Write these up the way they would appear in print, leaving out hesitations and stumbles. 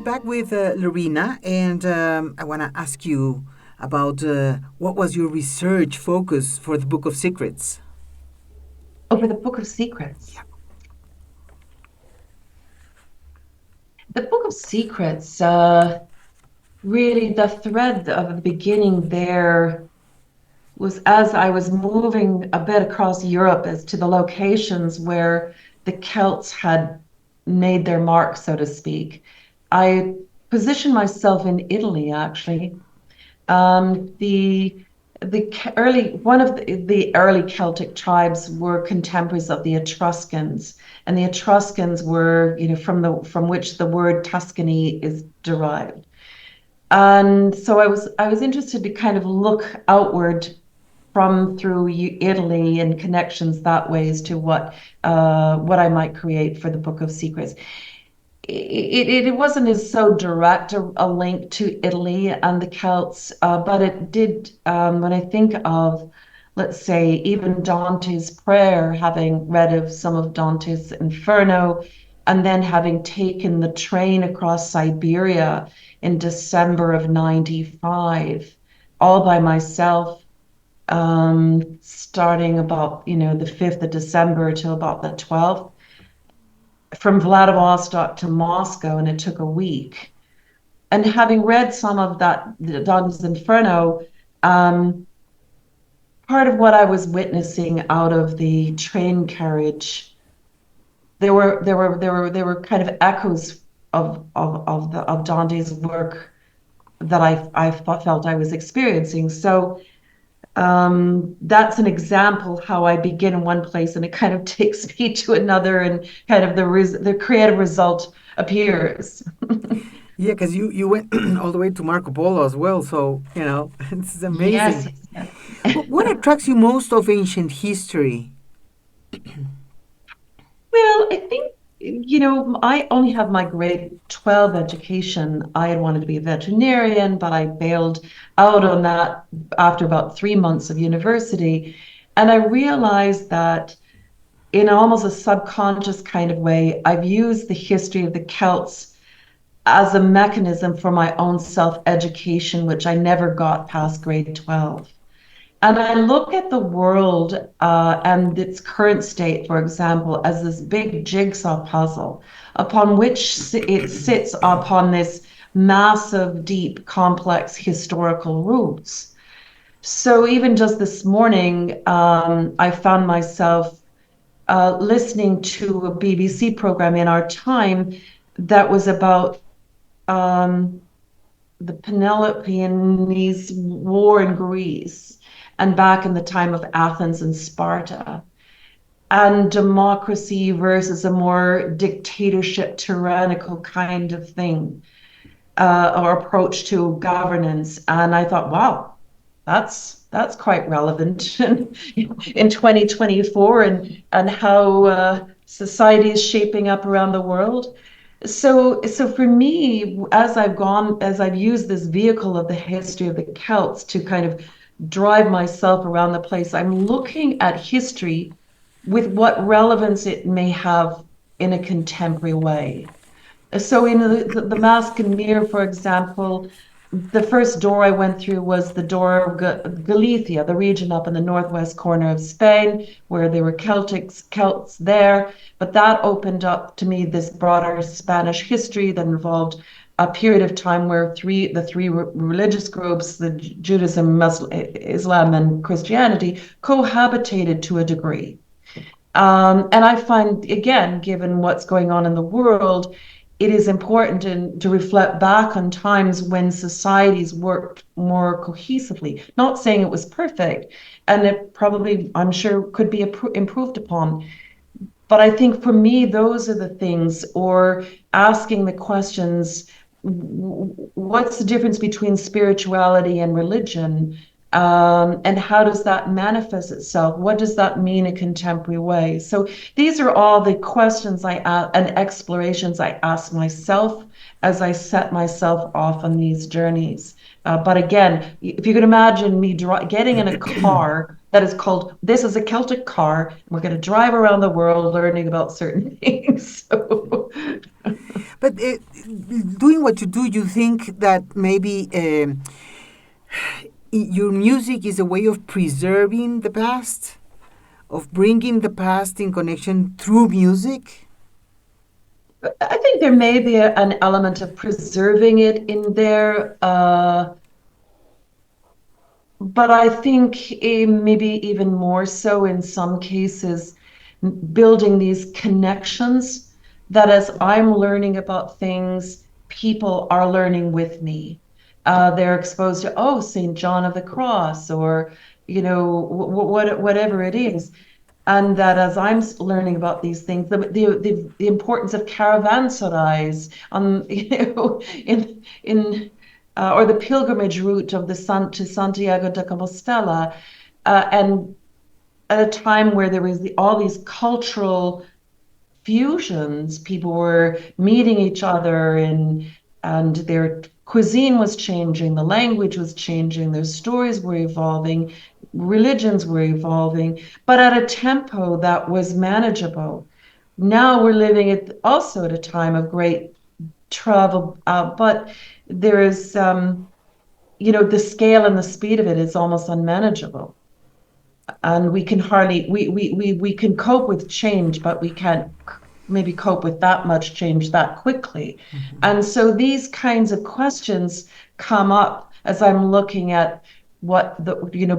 back with Loreena, and I want to ask you about what was your research focus for the Book of Secrets? Over the Book of Secrets. The Book of Secrets, really the thread of the beginning there was as I was moving a bit across Europe as to the locations where the Celts had made their mark, so to speak. I positioned myself in Italy, actually. The early one of the early Celtic tribes were contemporaries of the Etruscans, and the Etruscans were, from which the word Tuscany is derived. And so I was interested to kind of look outward from through Italy and connections that way as to what I might create for the Book of Secrets. It wasn't as so direct a link to Italy and the Celts, but it did, when I think of, let's say, even Dante's Prayer, having read of some of Dante's Inferno, and then having taken the train across Siberia in December of 95, all by myself, starting about, the 5th of December till about the 12th from Vladivostok to Moscow, and it took a week. And having read some of that, Dante's Inferno, um, part of what I was witnessing out of the train carriage, there were kind of echoes of Dante's work that I felt I was experiencing. So that's an example how I begin in one place and it kind of takes me to another, and kind of the creative result appears. Yeah, because you went all the way to Marco Polo as well, so it's Yes, amazing. yes, yes. What attracts you most of ancient history? Well, I think, I only have my grade 12 education. I had wanted to be a veterinarian, but I bailed out on that after about 3 months of university. And I realized that in almost a subconscious kind of way, I've used the history of the Celts as a mechanism for my own self-education, which I never got past grade 12. And I look at the world and its current state, for example, as this big jigsaw puzzle upon which it sits upon this massive, deep, complex historical roots. So even just this morning, I found myself listening to a BBC program in our time that was about um, the Peloponnese War in Greece and back in the time of Athens and Sparta, and democracy versus a more dictatorship, tyrannical kind of thing, or approach to governance. And I thought, wow, that's quite relevant in 2024, and how society is shaping up around the world. So for me, as I've used this vehicle of the history of the Celts to kind of drive myself around the place, I'm looking at history with what relevance it may have in a contemporary way. So in the Mask and Mirror, for example, the first door I went through was the door of Galicia, the region up in the northwest corner of Spain, where there were Celts there. But that opened up to me this broader Spanish history that involved a period of time where the three religious groups, the Judaism, Islam, and Christianity, cohabitated to a degree. And I find, again, given what's going on in the world, it is important to reflect back on times when societies worked more cohesively. Not saying it was perfect, and it probably, I'm sure, could be improved upon. But I think for me, those are the things, or asking the questions, what's the difference between spirituality and religion? And how does that manifest itself? What does that mean in a contemporary way? So these are all the questions and explorations I ask myself as I set myself off on these journeys. But again, if you could imagine me getting in a car that is called, this is a Celtic car, we're going to drive around the world learning about certain things. So, But doing what you do, you think that maybe your music is a way of preserving the past, of bringing the past in connection through music? I think there may be an element of preserving it in there. But I think maybe even more so in some cases, building these connections that as I'm learning about things, people are learning with me. They're exposed to, oh, St. John of the Cross, or, whatever it is. And that as I'm learning about these things, the importance of caravanserais on, or the pilgrimage route of the San to Santiago de Compostela, and at a time where there was all these cultural fusions. People were meeting each other, and their cuisine was changing, the language was changing, their stories were evolving, religions were evolving, but at a tempo that was manageable. Now we're living also at a time of great travel, but there is, the scale and the speed of it is almost unmanageable, and we can hardly we can cope with change, but we can't maybe cope with that much change that quickly. Mm-hmm. And so these kinds of questions come up as I'm looking at what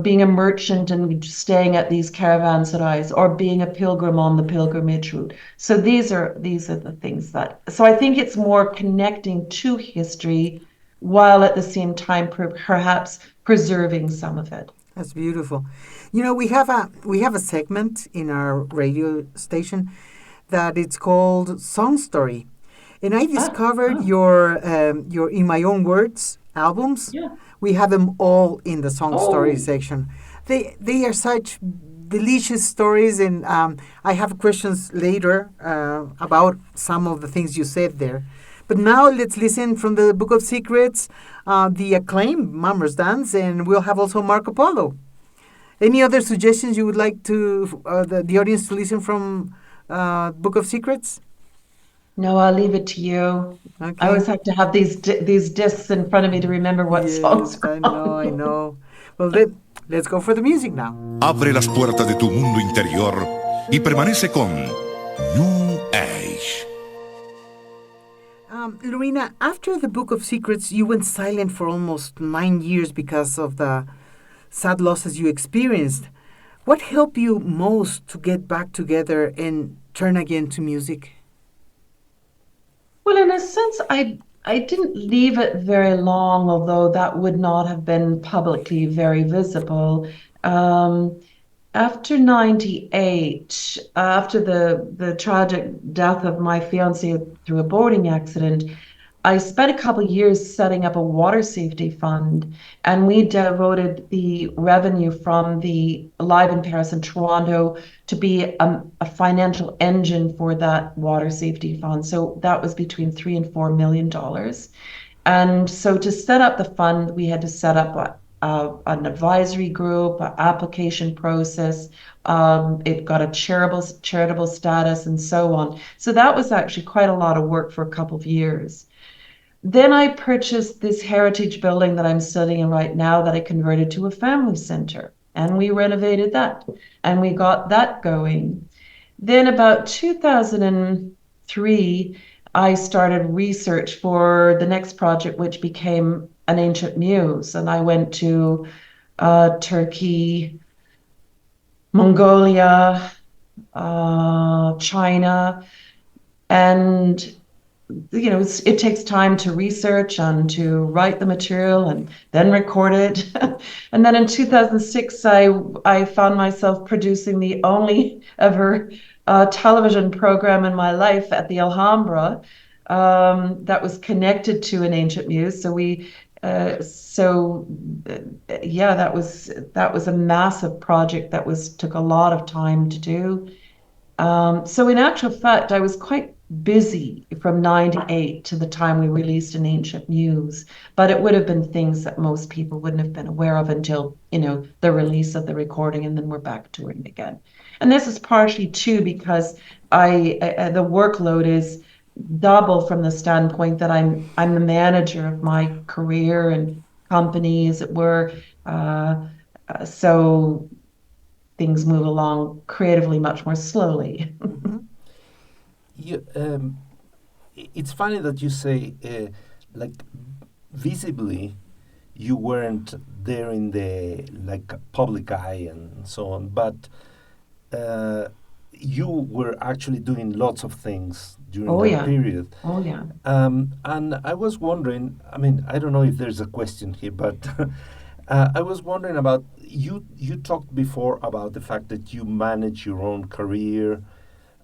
being a merchant and staying at these caravanserais, or being a pilgrim on the pilgrimage route. So these are the things that, so I think it's more connecting to history while at the same time perhaps preserving some of it. That's beautiful. We have a segment in our radio station that it's called Song Story, and I discovered Oh, your In My Own Words albums. yeah. We have them all in the Song Story Oh, section. They are such delicious stories, and I have questions later about some of the things you said there. But now let's listen from the Book of Secrets, the acclaimed Mama's Dance, and we'll have also Marco Polo. Any other suggestions you would like to the audience to listen from Book of Secrets? no, I'll leave it to you. I Okay. always have to have these discs in front of me to remember what songs Yes, are I know, I on. know. Well, then, let's go for the music now. Abre las puertas de tu mundo interior y permanece con New Age. Loreena, after the Book of Secrets, you went silent for almost 9 years because of the sad losses you experienced. What helped you most to get back together and turn again to music? Well, in a sense, I didn't leave it very long, although that would not have been publicly very visible. Um, After 98, after the tragic death of my fiance through a boating accident, I spent a couple of years setting up a water safety fund, and we devoted the revenue from the Live in Paris and Toronto to be a financial engine for that water safety fund. So that was between $3 and $4 million. And so to set up the fund, we had to set up an advisory group, an application process. It got a charitable status, and so on. So that was actually quite a lot of work for a couple of years. Then I purchased this heritage building that I'm studying in right now, that I converted to a family center. And we renovated that, and we got that going. Then about 2003, I started research for the next project, which became an ancient muse. And I went to Turkey, Mongolia, China, and it takes time to research and to write the material and then record it. And then in 2006, I found myself producing the only ever television program in my life at the Alhambra, that was connected to an ancient muse. Yeah, that was a massive project that took a lot of time to do. So in actual fact, I was quite busy from 98 to the time we released An Ancient Muse, but it would have been things that most people wouldn't have been aware of until, the release of the recording, and then we're back touring again. And this is partially too because the workload is double from the standpoint that I'm the manager of my career and company, as it were. Uh, so things move along creatively much more slowly. Mhm. You, it's funny that you say, like, visibly, you weren't there in the like public eye and so on, but uh, you were actually doing lots of things during Oh that yeah. period. Oh yeah. And I was wondering, I mean, I don't know if there's a question here, but I was wondering about you. You talked before about the fact that you manage your own career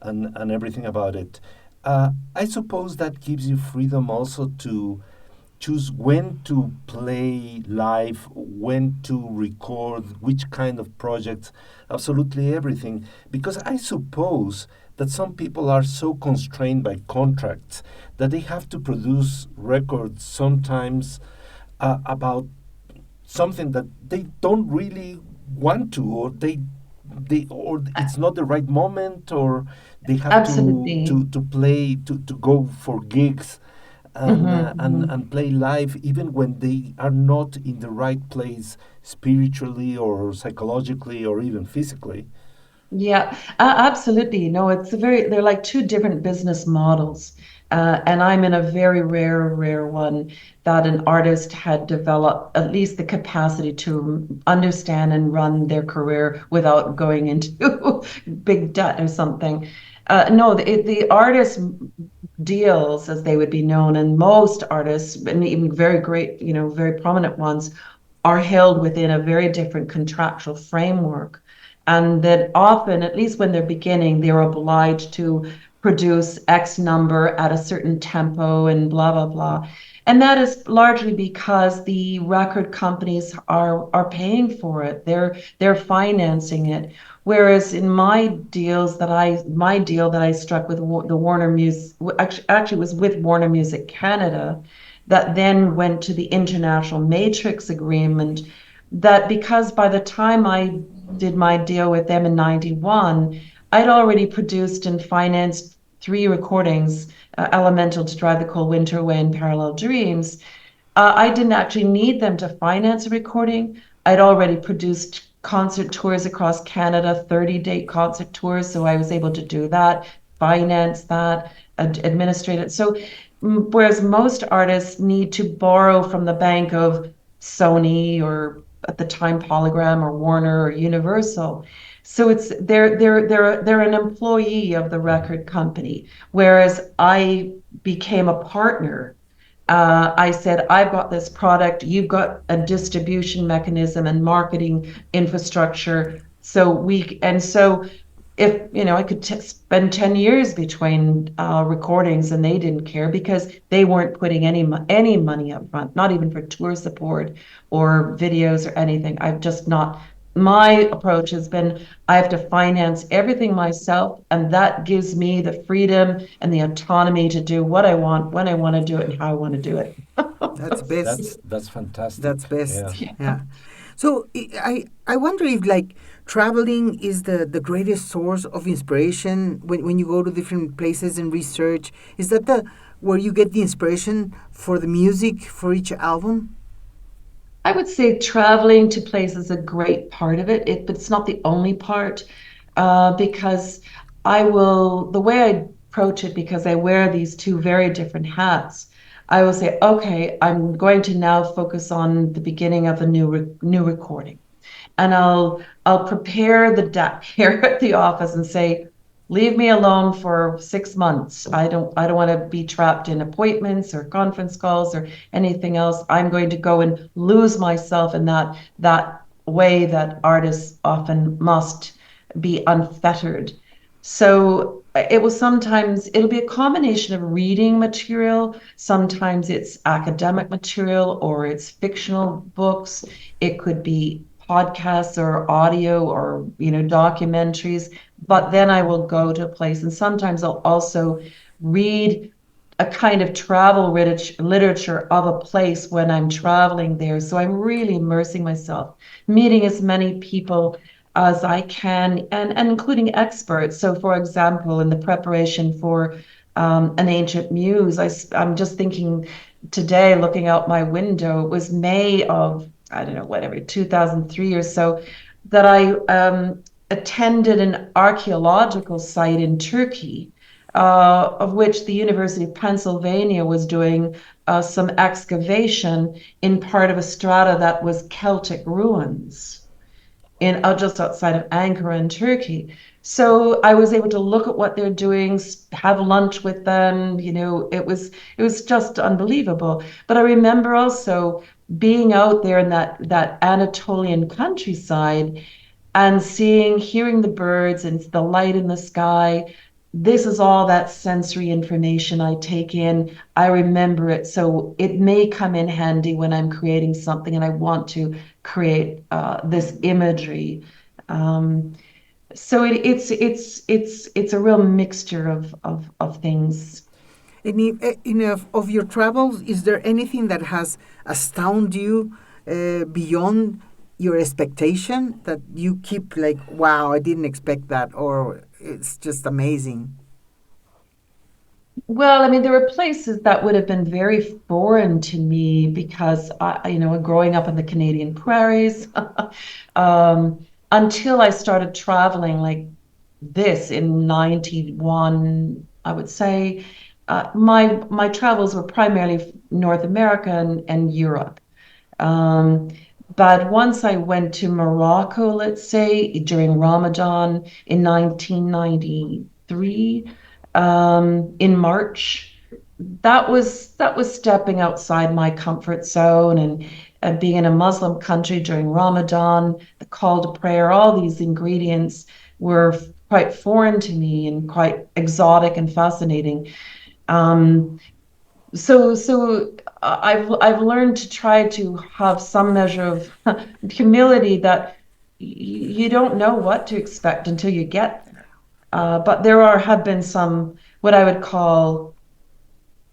and everything about it. I suppose that gives you freedom also to choose when to play live, when to record, which kind of projects, absolutely everything. Because I suppose that some people are so constrained by contracts that they have to produce records sometimes about something that they don't really want to, or they or it's not the right moment, or they have Absolutely. to play to go for gigs Hmm. and play live even when they are not in the right place spiritually or psychologically or even physically. Yeah, absolutely. No, they're like two different business models. And I'm in a very rare one that an artist had developed at least the capacity to understand and run their career without going into big debt or something. No, the artist deals, as they would be known, and most artists, and even very great, very prominent ones, are held within a very different contractual framework. And that often, at least when they're beginning, they're obliged to produce X number at a certain tempo and blah, blah, blah. And that is largely because the record companies are paying for it. They're financing it. Whereas in my deal that I struck with the Warner Music, actually was with Warner Music Canada, that then went to the International Matrix Agreement. That because by the time I did my deal with them in '91, I'd already produced and financed three recordings, Elemental to Drive the Cold Winter Away and Parallel Dreams. I didn't actually need them to finance a recording. I'd already produced concert tours across Canada, 30-date concert tours, so I was able to do that, finance that, administrate it. So, whereas most artists need to borrow from the bank of Sony or at the time Polygram or Warner or Universal. So they're an employee of the record company, whereas I became a partner. I said, I've got this product, you've got a distribution mechanism and marketing infrastructure. So if, I could spend 10 years between recordings and they didn't care because they weren't putting any money up front, not even for tour support or videos or anything. I've just not, my approach has been I have to finance everything myself, and that gives me the freedom and the autonomy to do what I want, when I want to do it, and how I want to do it. That's best. That's That's fantastic. Yeah. best. Yeah. Yeah. So I wonder if like traveling is the greatest source of inspiration when you go to different places and research. Is that the where you get the inspiration for the music for each album? I would say traveling to places is a great part of it, but it's not the only part, because the way I approach it, because I wear these two very different hats, I will say, okay, I'm going to now focus on the beginning of a new recording, and I'll prepare the deck here at the office and say, leave me alone for 6 months. I don't want to be trapped in appointments or conference calls or anything else. I'm going to go and lose myself in that way that artists often must be unfettered. So it'll be a combination of reading material. Sometimes it's academic material or it's fictional books. It could be podcasts or audio or documentaries. But then I will go to a place, and sometimes I'll also read a kind of travel literature of a place when I'm traveling there. So I'm really immersing myself, meeting as many people as I can, and including experts. So, for example, in the preparation for an ancient muse. I'm just thinking today, looking out my window, it was May of, I don't know, whatever, 2003 or so, that I attended an archaeological site in Turkey, of which the University of Pennsylvania was doing some excavation in part of a strata that was Celtic ruins in just outside of Ankara in Turkey. So I was able to look at what they're doing, have lunch with them. It was just unbelievable. But I remember also being out there in that Anatolian countryside and hearing the birds and the light in the sky. This is all that sensory information I take in. I remember it, so it may come in handy when I'm creating something and I want to create this imagery. Um, so it's a real mixture of things. Of your travels, is there anything that has astounded you beyond your expectation that you keep like, wow, I didn't expect that, or it's just amazing? Well, I mean, there were places that would have been very foreign to me because growing up in the Canadian prairies, until I started traveling like this in 91, I would say, my travels were primarily North America and Europe. Um, but once I went to Morocco, let's say, during Ramadan in 1993, in March, that was stepping outside my comfort zone, and being in a Muslim country during Ramadan, the call to prayer, all these ingredients were quite foreign to me and quite exotic and fascinating. Um, I've learned to try to have some measure of humility that you don't know what to expect until you get there. But have been some what I would call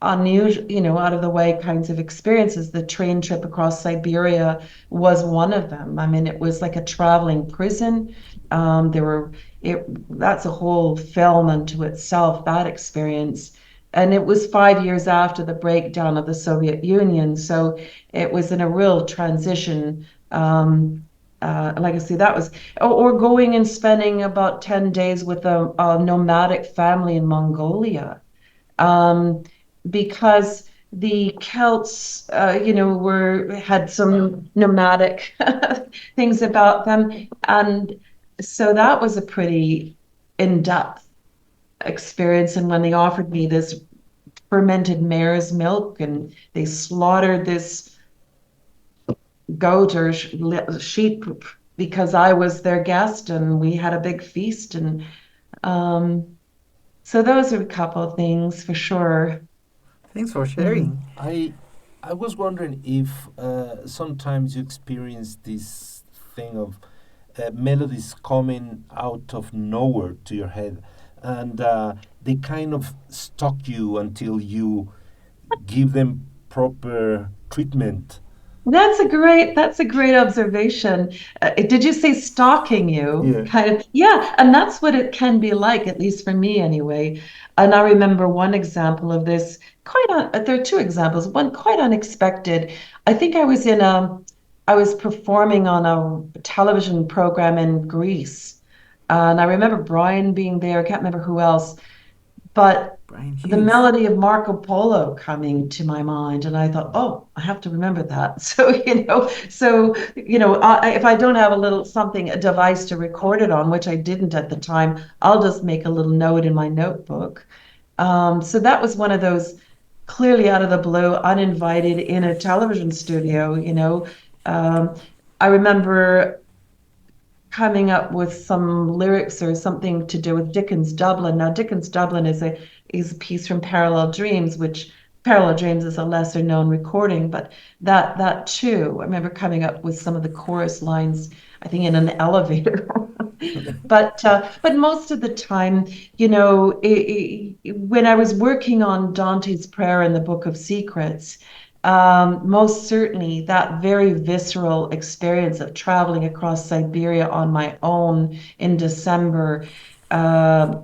unusual, out of the way kinds of experiences. The train trip across Siberia was one of them. I mean, it was like a traveling prison. There were it That's a whole film unto itself, that experience. And it was 5 years after the breakdown of the Soviet Union, so it was in a real transition. Like I say, that was, or going and spending about 10 days with a nomadic family in Mongolia, um, because the Celts, had some nomadic things about them, and so that was a pretty in-depth experience. And when they offered me this fermented mare's milk, and they slaughtered this goat or sheep because I was their guest, and we had a big feast, and um, so those are a couple of things for sure. Thanks for Mm. sharing. I was wondering if sometimes you experience this thing of melodies coming out of nowhere to your head, and they kind of stalk you until you give them proper treatment. That's a great observation. Did you say stalking you? Yeah. Kind of, yeah, and that's what it can be like, at least for me anyway. And I remember one example of this, there are two examples, one quite unexpected. I think I was performing on a television program in Greece. And I remember Brian being there, I can't remember who else, but Brian the Hughes. melody of Marco Polo coming to my mind, and I thought, oh, I have to remember that. If I don't have a little something, a device to record it on, which I didn't at the time, I'll just make a little note in my notebook. So that was one of those clearly out of the blue, uninvited in a television studio. Um, I remember coming up with some lyrics or something to do with Dickens' Dublin. Now, Dickens' Dublin is a piece from Parallel Dreams, which Parallel Dreams is a lesser known recording, but that too, I remember coming up with some of the chorus lines, I think in an elevator. But most of the time, when I was working on Dante's Prayer in the Book of Secrets, most certainly that very visceral experience of traveling across Siberia on my own in December, uh,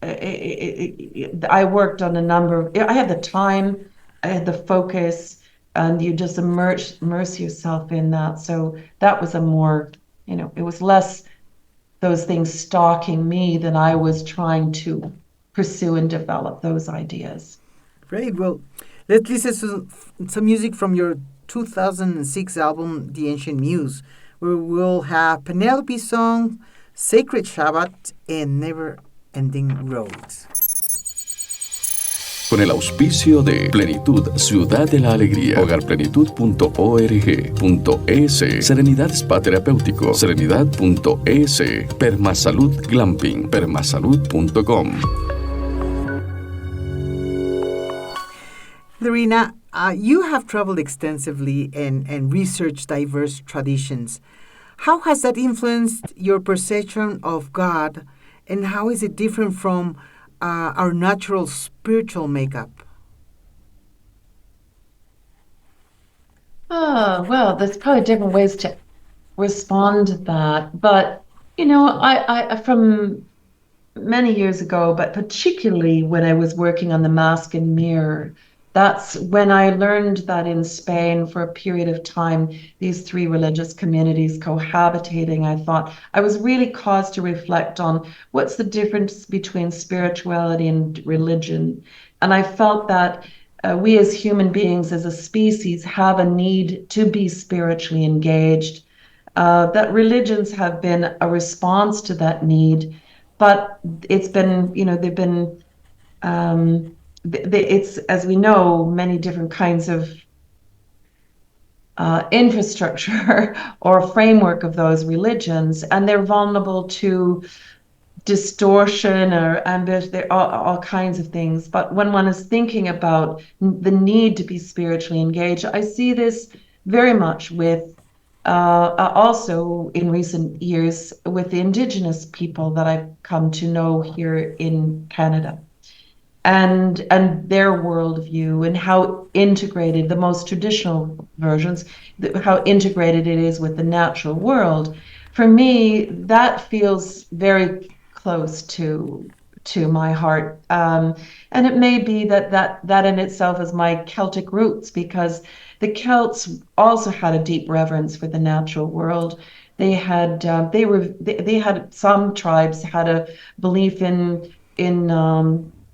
I worked on a number of, I had the time, I had the focus, and you just immerse yourself in that. So that was a more, it was less those things stalking me than I was trying to pursue and develop those ideas. Great. Well, let's listen to some music from your 2006 album, The Ancient Muse, where we'll have Penelope's song, Sacred Shabbat, and Never Ending Roads. Con el auspicio de Plenitud, Ciudad de la Alegría, hogarplenitud.org.es, Serenidad Spa Terapéutico, serenidad.es, Permasalud Glamping, permasalud.com. Loreena, you have traveled extensively and researched diverse traditions. How has that influenced your perception of God, and how is it different from our natural spiritual makeup? Oh, well, there's probably different ways to respond to that. But, I from many years ago, but particularly when I was working on the Mask and Mirror, that's when I learned that in Spain, for a period of time, these three religious communities cohabitating, I thought I was really caused to reflect on what's the difference between spirituality and religion. And I felt that we as human beings, as a species, have a need to be spiritually engaged, that religions have been a response to that need, but it's been, they've been, it's, as we know, many different kinds of infrastructure or framework of those religions, and they're vulnerable to distortion or ambush. There are all kinds of things. But when one is thinking about the need to be spiritually engaged, I see this very much with also in recent years with the Indigenous people that I've come to know here in Canada, and their worldview, and how integrated the most traditional versions, how integrated it is with the natural world. For me, that feels very close to my heart, and it may be that in itself is my Celtic roots, because the Celts also had a deep reverence for the natural world. They had some tribes had a belief in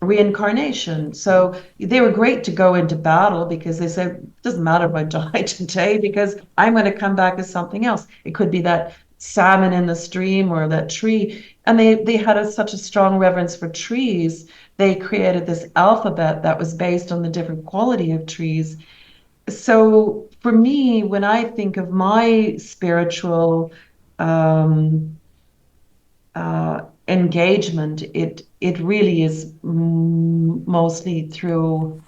reincarnation. So they were great to go into battle, because they said, it doesn't matter if I die today, because I'm going to come back as something else. It could be that salmon in the stream or that tree. And they had such a strong reverence for trees. They created this alphabet that was based on the different quality of trees. So for me, when I think of my spiritual engagement, it really is mostly through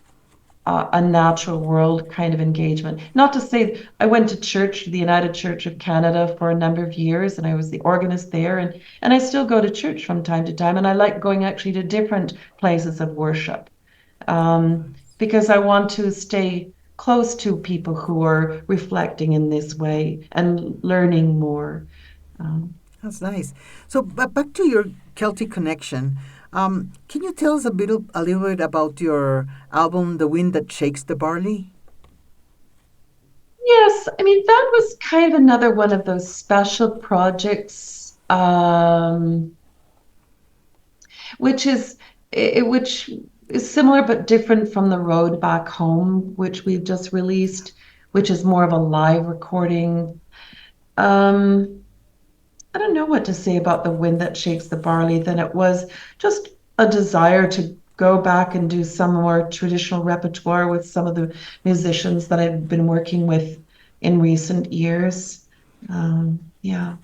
a natural world kind of engagement. Not to say, I went to church, the United Church of Canada, for a number of years, and I was the organist there, and I still go to church from time to time, and I like going actually to different places of worship, because I want to stay close to people who are reflecting in this way and learning more. That's nice. So, back to your Celtic connection. Can you tell us a little bit about your album, The Wind That Shakes the Barley? Yes, I mean, that was kind of another one of those special projects, which is similar but different from The Road Back Home, which we've just released, which is more of a live recording. I don't know what to say about The Wind That Shakes the Barley, than it was just a desire to go back and do some more traditional repertoire with some of the musicians that I've been working with in recent years. Yeah.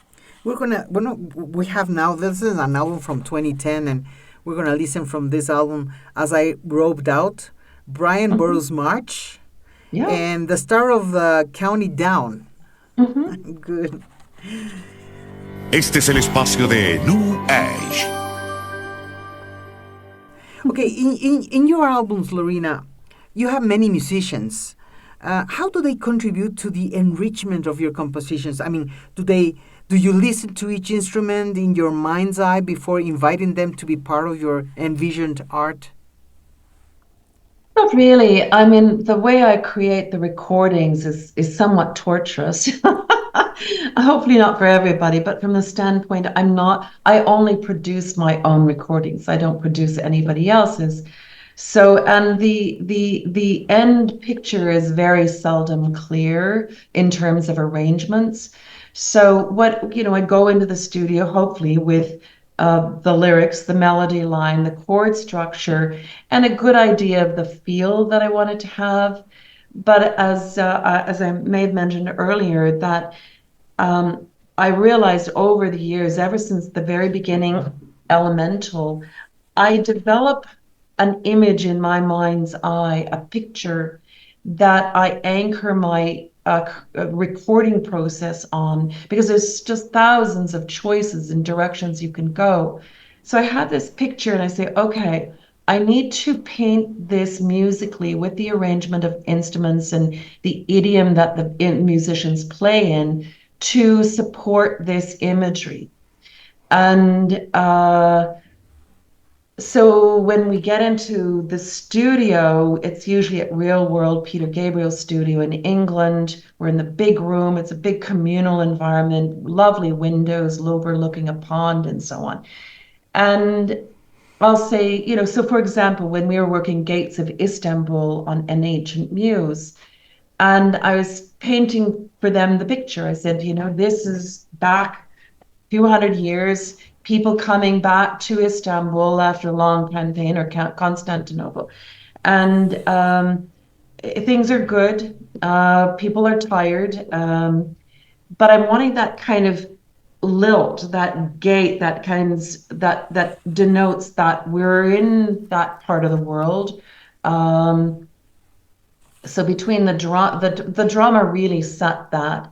We have now, this is an album from 2010, and we're gonna listen from this album, As I Roped Out, Brian Burroughs March, Yeah. and The Star of the County Down. Good. Este es el espacio de New Age. Okay, in your albums, Loreena, you have many musicians. How do they contribute to the enrichment of your compositions? I mean, do they Do you listen to each instrument in your mind's eye before inviting them to be part of your envisioned art? Not really. I mean, the way I create the recordings is somewhat torturous. Hopefully not for everybody, but from the standpoint, I only produce my own recordings. I don't produce anybody else's. So, and the end picture is very seldom clear in terms of arrangements. So I go into the studio hopefully with the lyrics, the melody line, the chord structure, and a good idea of the feel that I wanted to have. But as I may have mentioned earlier, that I realized over the years, ever since the very beginning, Elemental, I develop an image in my mind's eye, a picture that I anchor my recording process on because there's just thousands of choices and directions you can go. So I had this picture and I say, okay, I need to paint this musically with the arrangement of instruments and the idiom that the musicians play in to support this imagery. And so when we get into the studio, it's usually at Real World Peter Gabriel's studio in England. We're in the big room. It's a big communal environment, lovely windows overlooking a pond and so on. And I'll say, so for example, when we were working Gates of Istanbul on An Ancient Muse, and I was painting for them the picture, I said, this is back few hundred years, people coming back to Istanbul after a long campaign, or Constantinople. And things are good. People are tired. But I'm wanting that kind of lilt, that gait, that denotes that we're in that part of the world. So between the drama really set that.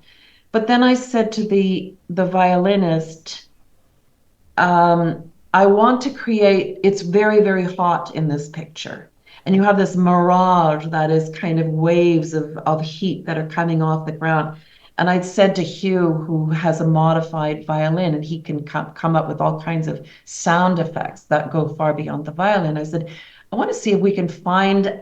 But then I said to the violinist, I want to create, it's very, very hot in this picture. And you have this mirage that is kind of waves of heat that are coming off the ground. And I'd said to Hugh, who has a modified violin, and he can come up with all kinds of sound effects that go far beyond the violin. I said, I want to see if we can find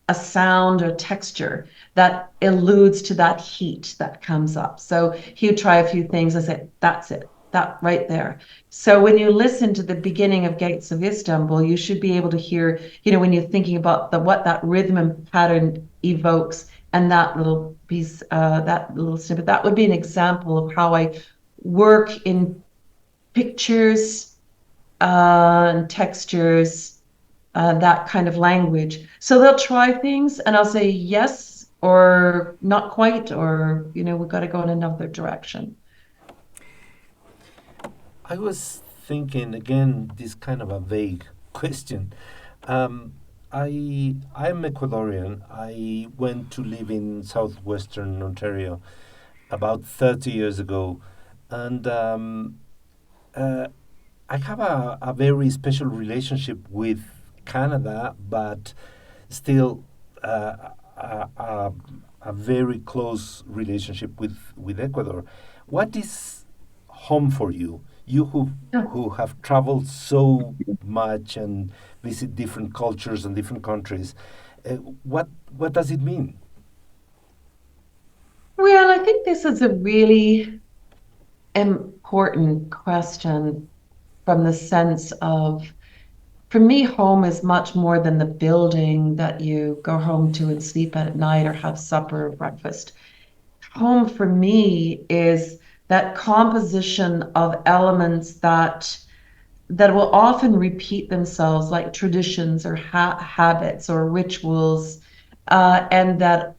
a sound or texture that alludes to that heat that comes up. So he would try a few things. I said, that's it, that right there. So when you listen to the beginning of Gates of Istanbul, you should be able to hear, when you're thinking about what that rhythm and pattern evokes, and that little piece, that little snippet, that would be an example of how I work in pictures and textures, that kind of language. So they'll try things and I'll say yes or not quite, or, we've got to go in another direction. I was thinking again, this kind of a vague question. I'm Ecuadorian. I went to live in southwestern Ontario about 30 years ago, and I have a very special relationship with Canada, but still a very close relationship with Ecuador. What is home for you? You who have traveled so much and visit different cultures and different countries, what does it mean? Well, I think this is a really important question from the sense of, for me, home is much more than the building that you go home to and sleep at night or have supper or breakfast. Home for me is that composition of elements that will often repeat themselves, like traditions or habits or rituals, and that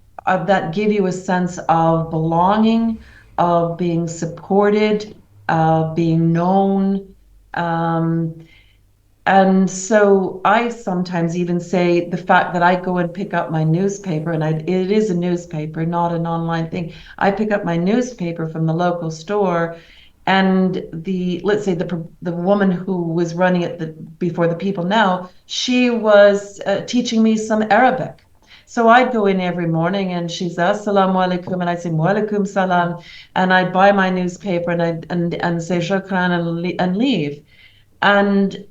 give you a sense of belonging, of being supported, of being known. And so I sometimes even say the fact that I go and pick up my newspaper, and it is a newspaper, not an online thing. I pick up my newspaper from the local store, and let's say the woman who was running it before the people now, she was teaching me some Arabic. So I'd go in every morning and she's assalamu alaikum and I'd say wa alaikum salam and I'd buy my newspaper and and say shukran and leave. And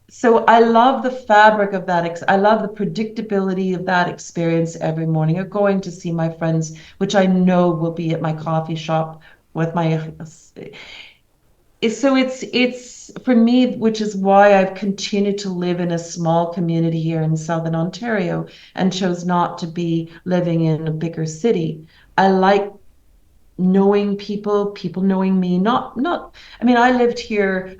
so I love the fabric of that. I love the predictability of that experience every morning of going to see my friends, which I know will be at my coffee shop with my. So it's for me, which is why I've continued to live in a small community here in Southern Ontario and chose not to be living in a bigger city. I like knowing people, people knowing me. I mean, I moved here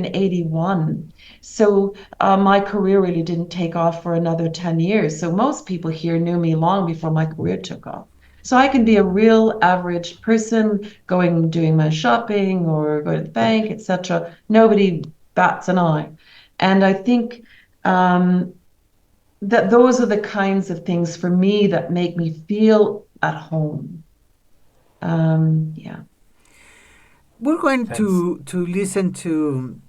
in 81. So my career really didn't take off for another 10 years. So most people here knew me long before my career took off. So I can be a real average person going doing my shopping or going to the bank, etc. Nobody bats an eye. And I think that those are the kinds of things for me that make me feel at home. Yeah. We're going Thanks. to listen to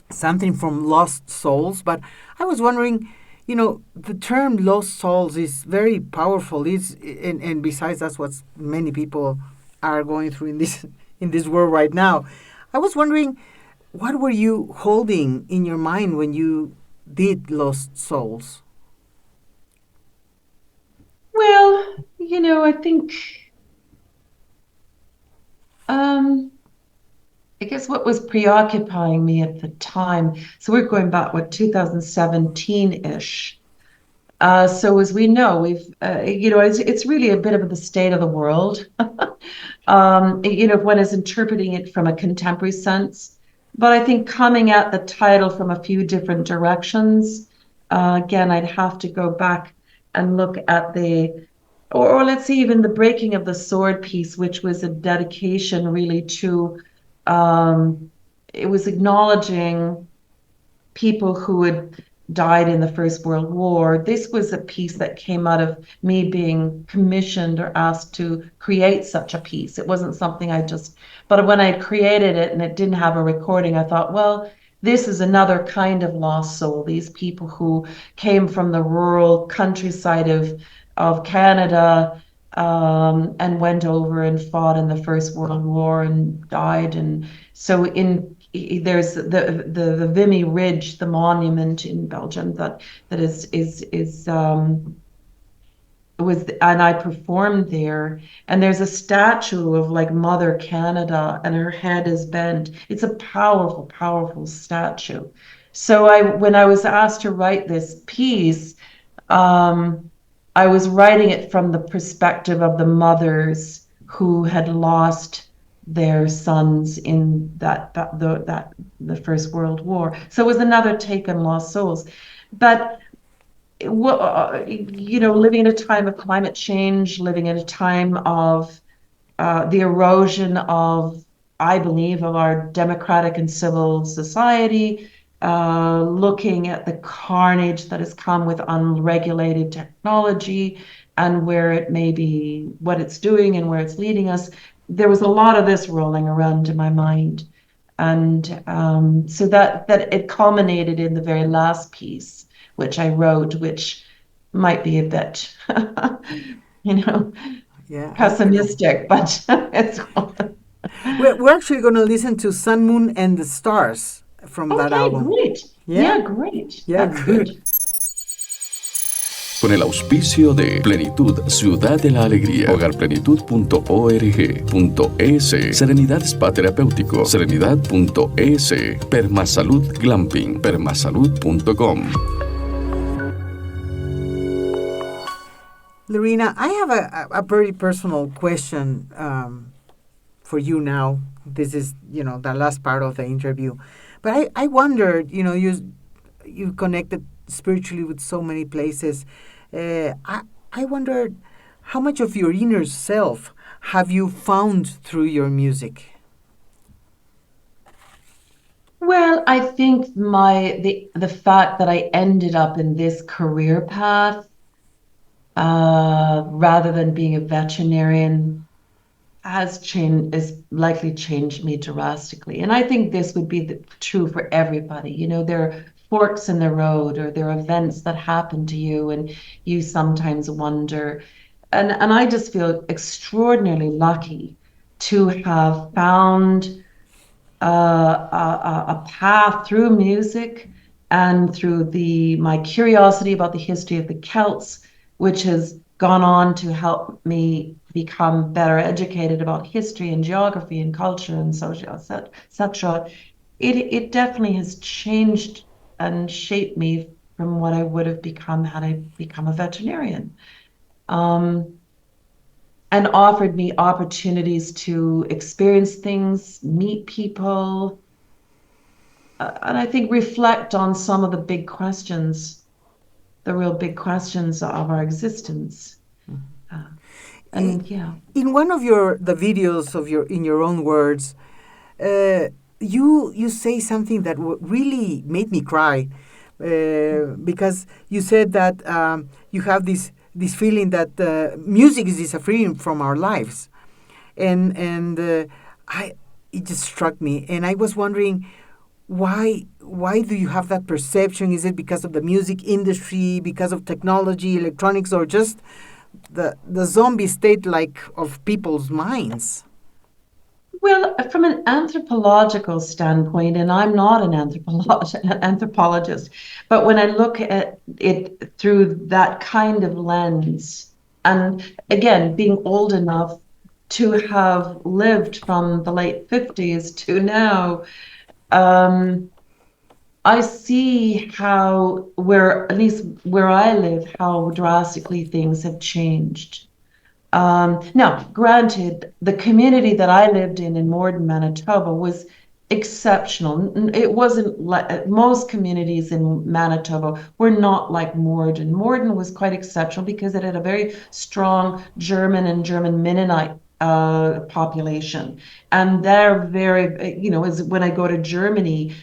something from Lost Souls, but I was wondering, the term Lost Souls is very powerful. And besides, that's what many people are going through in this in this world right now. I was wondering, what were you holding in your mind when you did Lost Souls? Well, I think I guess what was preoccupying me at the time, so we're going back, 2017-ish. So as we know, it's really a bit of the state of the world. If one is interpreting it from a contemporary sense. But I think coming at the title from a few different directions, again, I'd have to go back and look at or let's say even the breaking of the sword piece, which was a dedication really to, it was acknowledging people who had died in the First World War. This was a piece that came out of me being commissioned or asked to create such a piece. It wasn't something but when I created it and it didn't have a recording, I thought, well, this is another kind of lost soul. These people who came from the rural countryside of Canada, and went over and fought in the First World War and died. And so there's the Vimy Ridge, the monument in Belgium that and I performed there, and there's a statue of like Mother Canada and her head is bent. It's a powerful, powerful statue. So when I was asked to write this piece, um, I was writing it from the perspective of the mothers who had lost their sons in the First World War. So it was another take on lost souls. But living in a time of climate change, living in a time of the erosion of, I believe, of our democratic and civil society, looking at the carnage that has come with unregulated technology and where it may be, what it's doing and where it's leading us. There was a lot of this rolling around in my mind. And so that it culminated in the very last piece, which I wrote, which might be a bit, Yeah, I know. pessimistic, but it's We're actually going to listen to Sun, Moon, and the Stars from that okay, album. great. Yeah? Yeah, great. Yeah, That's good. good. Con el auspicio de Plenitud, Ciudad de la Alegría, hogarplenitud.org.es, Serenidad Spa Terapéutico, Serenidad.es, Permasalud Glamping, permasalud.com. Loreena, I have a very personal question for you now. This is, the last part of the interview. But I wondered, you connected spiritually with so many places. I wondered, how much of your inner self have you found through your music? Well, I think the fact that I ended up in this career path, rather than being a veterinarian, is likely changed me drastically. And I think this would be true for everybody. There are forks in the road, or there are events that happen to you and you sometimes wonder. And I just feel extraordinarily lucky to have found a path through music and through my curiosity about the history of the Celts, which has gone on to help me become better educated about history and geography and culture and social, etc. It definitely has changed and shaped me from what I would have become had I become a veterinarian. Um, and offered me opportunities to experience things, meet people, and I think reflect on some of the big questions, the real big questions of our existence. Uh, I- and yeah. In one of the videos of in your own words, you say something that really made me cry, because you said that you have this feeling that music is disappearing from our lives, and I it just struck me, and I was wondering why do you have that perception? Is it because of the music industry, because of technology, electronics, or just the zombie state like of people's minds? Well, from an anthropological standpoint, and I'm not an anthropologist, but when I look at it through that kind of lens, and again, being old enough to have lived from the late 50s to now, um, I see how, at least where I live, how drastically things have changed. Now, granted, the community that I lived in Morden, Manitoba, was exceptional. It wasn't like most communities in Manitoba were not like Morden. Morden was quite exceptional because it had a very strong German and German Mennonite population, and they're very, as when I go to Germany,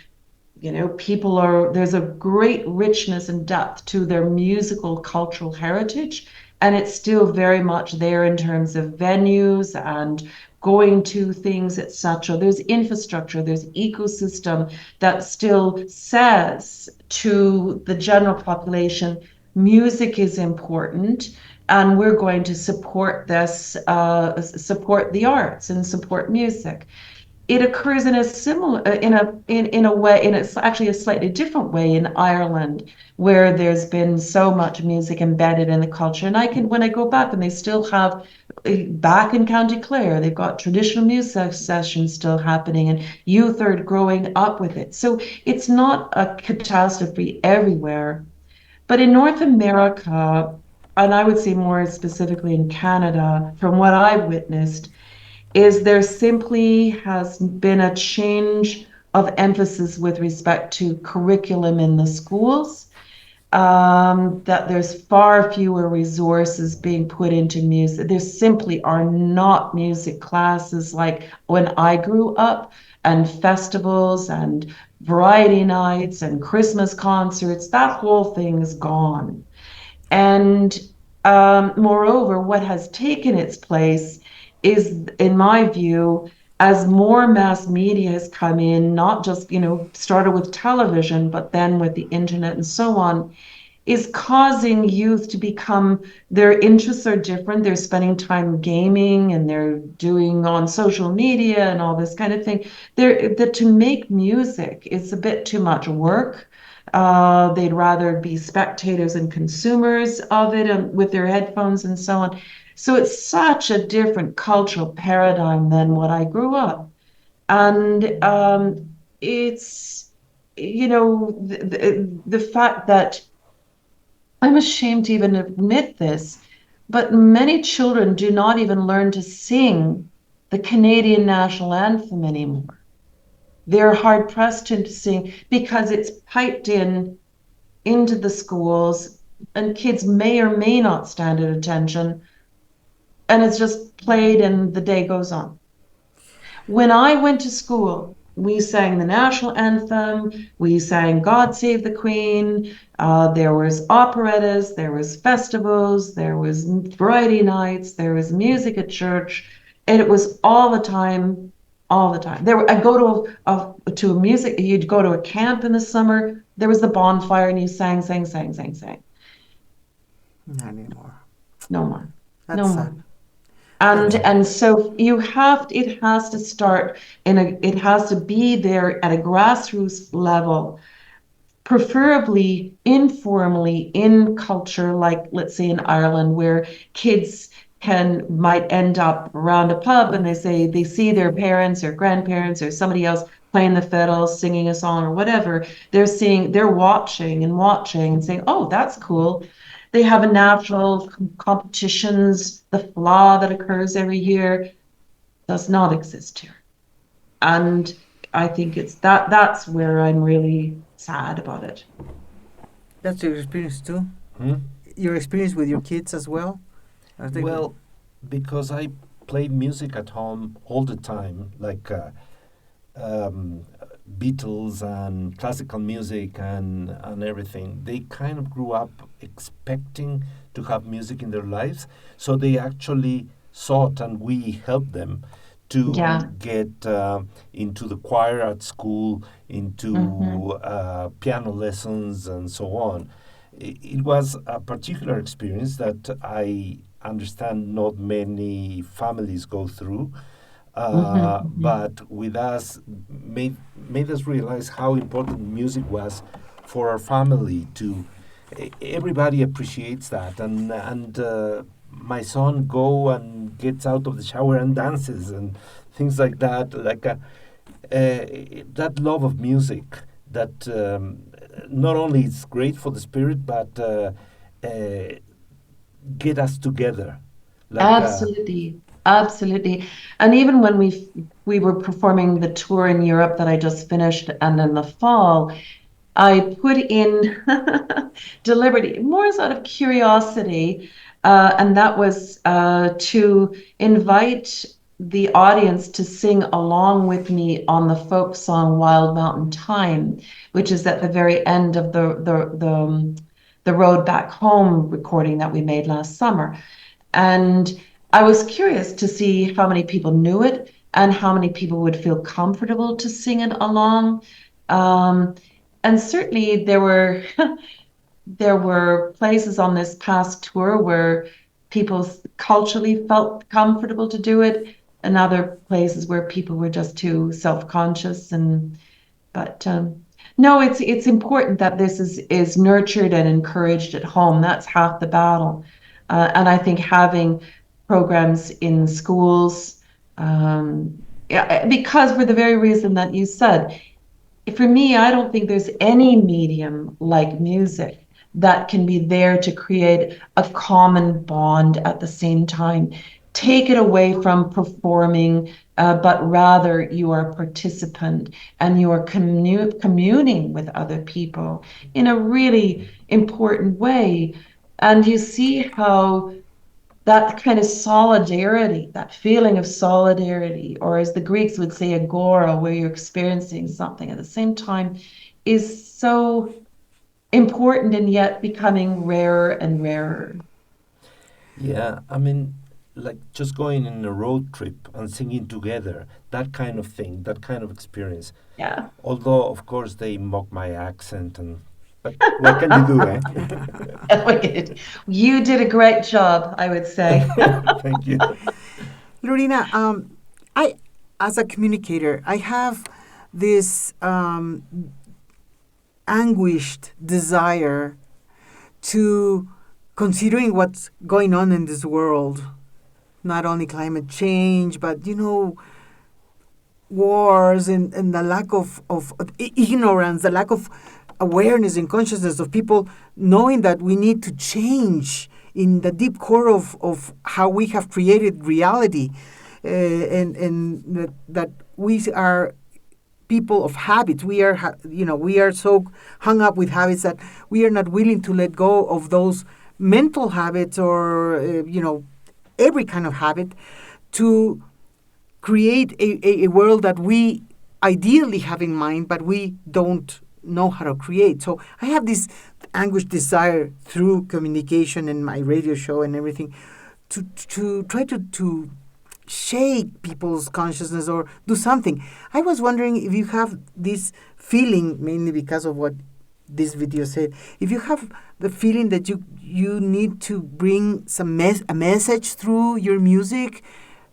there's a great richness and depth to their musical cultural heritage, and it's still very much there in terms of venues and going to things, etc. There's infrastructure, there's ecosystem that still says to the general population, music is important, and we're going to support this, support the arts and support music. It occurs in a similar in a way, in it's actually a slightly different way in Ireland, where there's been so much music embedded in the culture. And I can, when I go back, and they still have, back in County Clare, they've got traditional music sessions still happening, and youth are growing up with it. So it's not a catastrophe everywhere, but in North America, and I would say more specifically in Canada, from what I've witnessed, is there simply has been a change of emphasis with respect to curriculum in the schools, that there's far fewer resources being put into music. There simply are not music classes like when I grew up, and festivals and variety nights and Christmas concerts. That whole thing is gone. And moreover, what has taken its place is, in my view, as more mass media has come in, not just, started with television, but then with the internet and so on, is causing youth to become, their interests are different. They're spending time gaming, and they're doing on social media and all this kind of thing. That to make music is a bit too much work. They'd rather be spectators and consumers of it, and with their headphones and so on. So it's such a different cultural paradigm than what I grew up. And it's, the fact that, I'm ashamed to even admit this, but many children do not even learn to sing the Canadian national anthem anymore. They're hard pressed to sing because it's piped into the schools, and kids may or may not stand at attention, and it's just played and the day goes on. When I went to school, we sang the national anthem, we sang God Save the Queen, there was operettas, there was festivals, there was variety nights, there was music at church, and it was all the time all the time. I'd go to a music. You'd go to a camp in the summer. There was the bonfire, and you sang, sang, sang, sang, sang. Not anymore. No more, That's no more. sad. And so it has to start it has to be there at a grassroots level, preferably informally in culture, like let's say in Ireland, where kids might end up around a pub and they see their parents or grandparents or somebody else playing the fiddle, singing a song or whatever. They're watching and saying, "Oh, that's cool." They have a natural competitions. The flaw that occurs every year does not exist here. And I think that's where I'm really sad about it. That's your experience too. Hmm? Your experience with your kids as well. I think. Well, because I played music at home all the time, like um, Beatles and classical music and everything. They kind of grew up expecting to have music in their lives, so they actually sought and we helped them to Yeah. get into the choir at school, into piano lessons, and so on. It was a particular experience that I understand not many families go through, but with us made us realize how important music was for our family. Everybody appreciates that, and my son go and gets out of the shower and dances and things like that, that love of music that not only is great for the spirit, but get us together. Absolutely. Absolutely. And even when we were performing the tour in Europe that I just finished and in the fall, I put in deliberately, more as out of curiosity, and that was to invite the audience to sing along with me on the folk song "Wild Mountain Thyme," which is at the very end of the Road Back Home recording that we made last summer. And I was curious to see how many people knew it and how many people would feel comfortable to sing it along. Um, and certainly there were places on this past tour where people culturally felt comfortable to do it, and other places where people were just too self-conscious. But no, it's important that this is nurtured and encouraged at home. That's half the battle. And I think having programs in schools, yeah, because for the very reason that you said, for me, I don't think there's any medium like music that can be there to create a common bond at the same time. Take it away from performing, but rather you are a participant and you are communing with other people in a really important way. And you see how that kind of solidarity, that feeling of solidarity, or as the Greeks would say, agora, where you're experiencing something at the same time, is so important and yet becoming rarer and rarer. Yeah, I mean, like just going in a road trip and singing together, that kind of thing, that kind of experience. Yeah. Although, of course, they mock my accent, but what can you do, eh? You did a great job, I would say. Thank you. Loreena, I, as a communicator, I have this anguished desire to, considering what's going on in this world, not only climate change, but, wars and the lack of ignorance, the lack of awareness and consciousness of people knowing that we need to change in the deep core of how we have created reality, and that we are people of habits. We are, we are so hung up with habits that we are not willing to let go of those mental habits or, every kind of habit to create a world that we ideally have in mind, but we don't know how to create. So I have this anguished desire through communication and my radio show and everything to try to shake people's consciousness or do something. I was wondering if you have this feeling, mainly because of what this video said, if you have the feeling that you need to bring a message through your music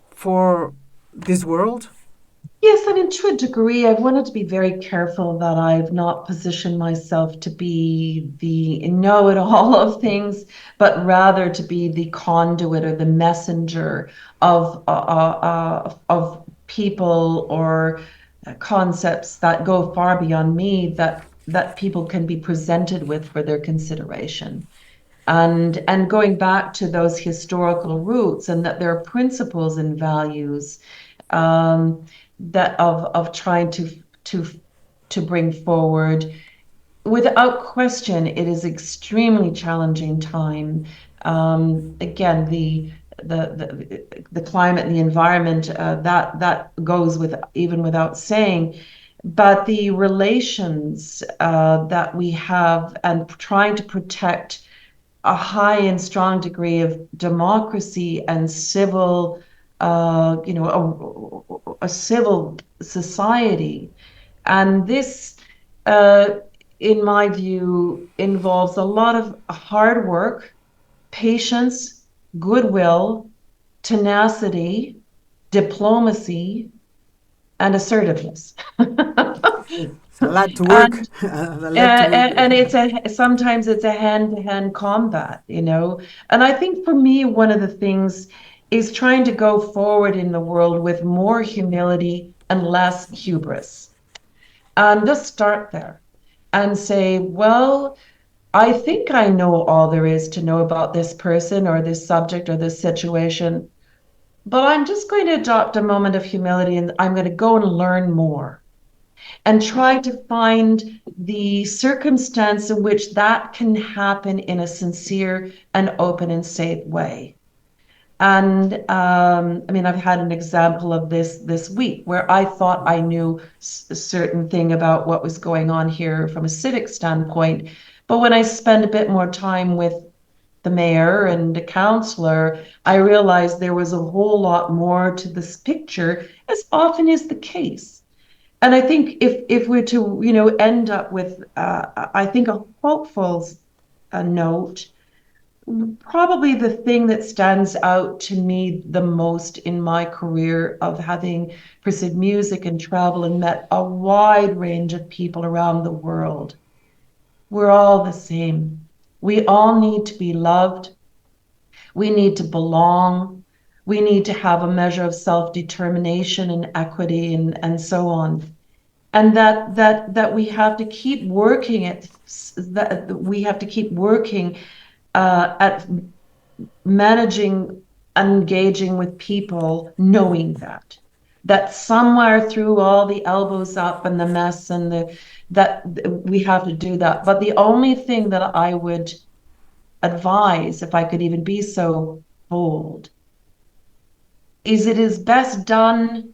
for this world. Yes, I mean, to a degree, I've wanted to be very careful that I've not positioned myself to be the know-it-all of things, but rather to be the conduit or the messenger of people or concepts that go far beyond me that people can be presented with for their consideration. And going back to those historical roots, and that there are principles and values um, that of trying to to bring forward. Without question, it is extremely challenging time. Again, the climate and the environment, that goes with even without saying. But the relations that we have, and trying to protect a high and strong degree of democracy and civil, a civil society. And this, uh, in my view, involves a lot of hard work, patience, goodwill, tenacity, diplomacy, and assertiveness. It's a lot to work. And A lot to work. and it's sometimes it's a hand-to-hand combat, you know. And I think for me, one of the things is trying to go forward in the world with more humility and less hubris. And just start there and say, well, I think I know all there is to know about this person or this subject or this situation, but I'm just going to adopt a moment of humility, and I'm going to go and learn more and try to find the circumstance in which that can happen in a sincere and open and safe way. And I mean, I've had an example of this week where I thought I knew a certain thing about what was going on here from a civic standpoint. But when I spend a bit more time with the mayor and the councillor, I realized there was a whole lot more to this picture, as often is the case. And I think if we're to, end up with, I think, a hopeful note, probably the thing that stands out to me the most in my career of having pursued music and travel and met a wide range of people around the world, we're all the same. We all need to be loved. We need to belong. We need to have a measure of self-determination and equity and so on. And that we have to keep working at that we have to keep working at managing and engaging with people, knowing that somewhere through all the elbows up and the mess and that we have to do that. But the only thing that I would advise, if I could even be so bold, is it is best done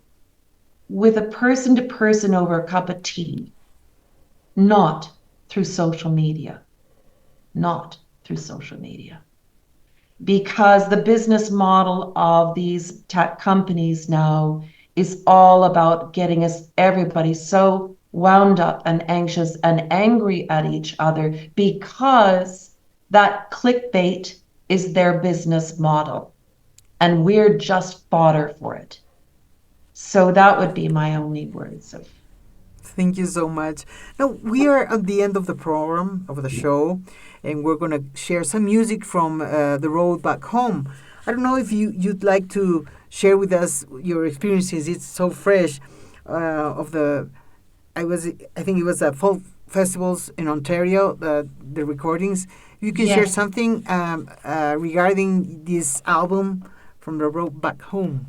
with a person to person over a cup of tea, not through social media, not through social media. Because the business model of these tech companies now is all about getting everybody so wound up and anxious and angry at each other because that clickbait is their business model and we're just fodder for it. So that would be my only words of. Thank you so much. Now, we are at the end of the program, of the show, and we're going to share some music from the road back home. I don't know if you'd like to share with us your experiences. It's so fresh. I think it was folk festivals in Ontario, the recordings. You can share something regarding this album from the road back home.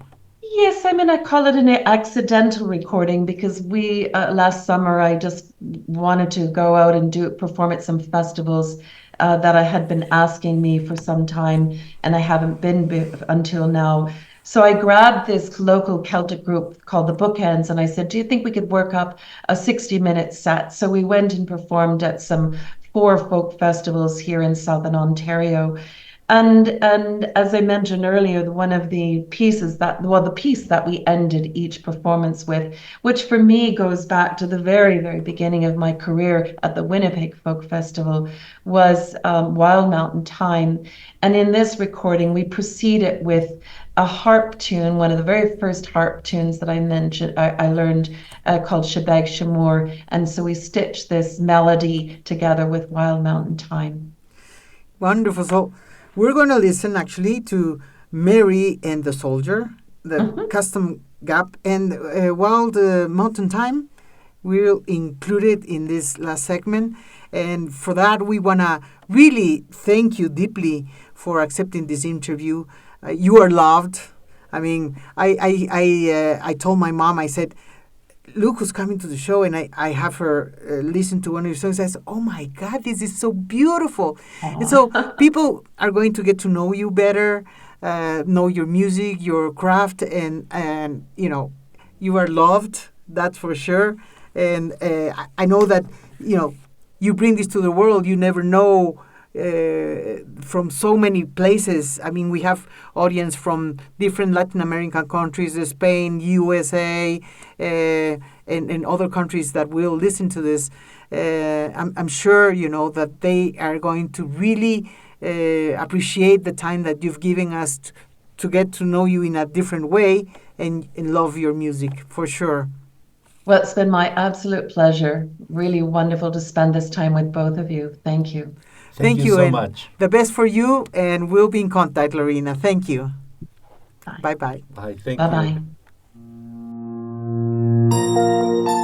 Yes, I mean, I call it an accidental recording because last summer, I just wanted to go out and perform at some festivals that I had been asking me for some time, and I haven't been until now. So I grabbed this local Celtic group called the Bookends, and I said, do you think we could work up a 60-minute set? So we went and performed at some 4 folk festivals here in Southern Ontario. And as I mentioned earlier, one of the pieces that, well, the piece that we ended each performance with, which for me goes back to the very, very beginning of my career at the Winnipeg Folk Festival, was Wild Mountain Thyme. And in this recording, we proceeded with a harp tune, one of the very first harp tunes that I mentioned, I learned called Shebag Shamour. And so we stitched this melody together with Wild Mountain Thyme. Wonderful. So we're going to listen actually to Mary and the Soldier, the custom gap, and Wild Mountain Thyme. We'll include it in this last segment. And for that, we want to really thank you deeply for accepting this interview. You are loved. I mean, I told my mom, I said, look who's coming to the show, and I have her listen to one of your songs. I said, oh my God, this is so beautiful. Aww. And so people are going to get to know you better, know your music, your craft, and you know, you are loved, that's for sure. And I know that, you know, you bring this to the world. You never know from so many places. I mean, we have audience from different Latin American countries, Spain, USA, and other countries that will listen to this. I'm sure, you know, that they are going to really appreciate the time that you've given us to get to know you in a different way and love your music, for sure. Well, it's been my absolute pleasure. Really wonderful to spend this time with both of you. Thank you. Thank you so much. The best for you, and we'll be in contact, Loreena. Thank you. Bye. Bye-bye. Bye. Thank Bye-bye. you.